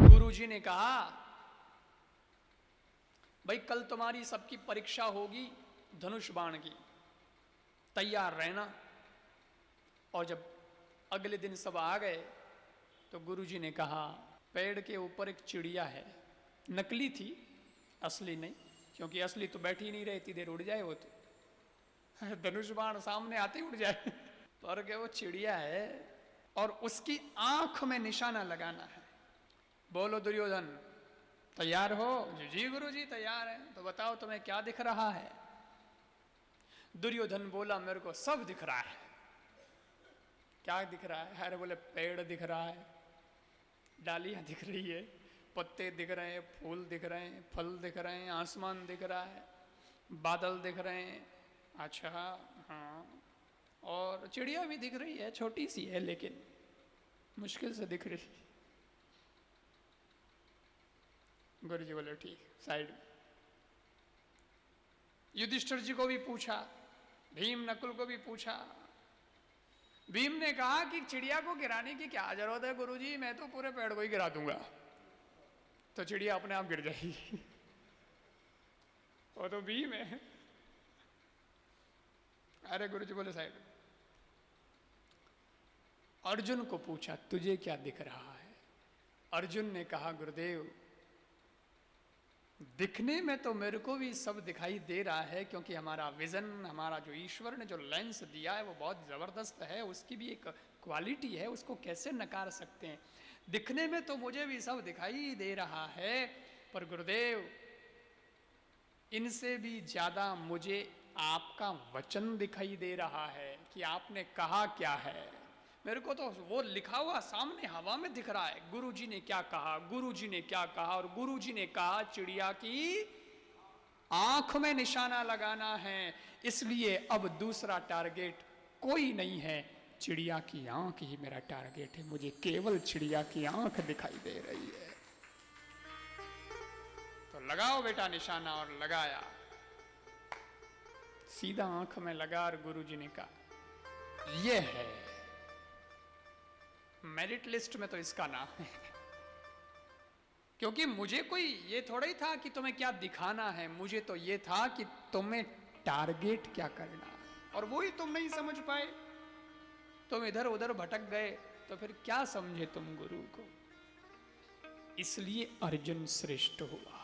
गुरुजी ने कहा, भाई कल तुम्हारी सबकी परीक्षा होगी धनुष बाण की, तैयार रहना। और जब अगले दिन सब आ गए तो गुरुजी ने कहा, पेड़ के ऊपर एक चिड़िया है, नकली थी, असली नहीं, क्योंकि असली तो बैठी नहीं रहती, देर उड़ जाए वो तो धनुष बाण सामने आते ही उड़ जाए पर के वो चिड़िया है और उसकी आंख में निशाना लगाना है। बोलो दुर्योधन, तैयार हो? जी गुरुजी तैयार है। तो बताओ तुम्हें क्या दिख रहा है? दुर्योधन बोला, मेरे को सब दिख रहा है। क्या दिख रहा है? अरे बोले, पेड़ दिख रहा है, डालियां दिख रही है, पत्ते दिख रहे हैं, फूल दिख रहे हैं, फल दिख रहे हैं, आसमान दिख रहा है, बादल दिख रहे हैं। अच्छा हाँ, और चिड़िया भी दिख रही है, छोटी सी है लेकिन मुश्किल से दिख रही। गुरु जी बोले ठीक, साइड में। युधिष्ठिर जी को भी पूछा, भीम नकुल को भी पूछा। भीम ने कहा कि चिड़िया को गिराने की क्या जरूरत है गुरुजी, मैं तो पूरे पेड़ को ही गिरा दूंगा, तो चिड़िया अपने आप गिर जाएगी वो तो भीम है। अरे गुरुजी बोले साइड। अर्जुन को पूछा, तुझे क्या दिख रहा है? अर्जुन ने कहा, गुरुदेव दिखने में तो मेरे को भी सब दिखाई दे रहा है, क्योंकि हमारा विजन, हमारा जो ईश्वर ने जो लेंस दिया है वो बहुत जबरदस्त है, उसकी भी एक क्वालिटी है, उसको कैसे नकार सकते हैं। दिखने में तो मुझे भी सब दिखाई दे रहा है, पर गुरुदेव इनसे भी ज्यादा मुझे आपका वचन दिखाई दे रहा है कि आपने कहा क्या है। मेरे को तो वो लिखा हुआ सामने हवा में दिख रहा है, गुरुजी ने क्या कहा, गुरुजी ने क्या कहा। और गुरुजी ने कहा चिड़िया की आंख में निशाना लगाना है, इसलिए अब दूसरा टारगेट कोई नहीं है, चिड़िया की आंख ही मेरा टारगेट है, मुझे केवल चिड़िया की आंख दिखाई दे रही है। तो लगाओ बेटा निशाना। और लगाया, सीधा आंख में लगा और गुरुजी ने कहा, यह है मेरिट लिस्ट में तो इसका नाम है, क्योंकि मुझे कोई ये थोड़ा ही था कि तुम्हें क्या दिखाना है, मुझे तो ये था कि तुम्हें टारगेट क्या करना है, और वो ही तुम नहीं समझ पाए, तुम इधर उधर भटक गए, तो फिर क्या समझे तुम गुरु को। इसलिए अर्जुन श्रेष्ठ हुआ।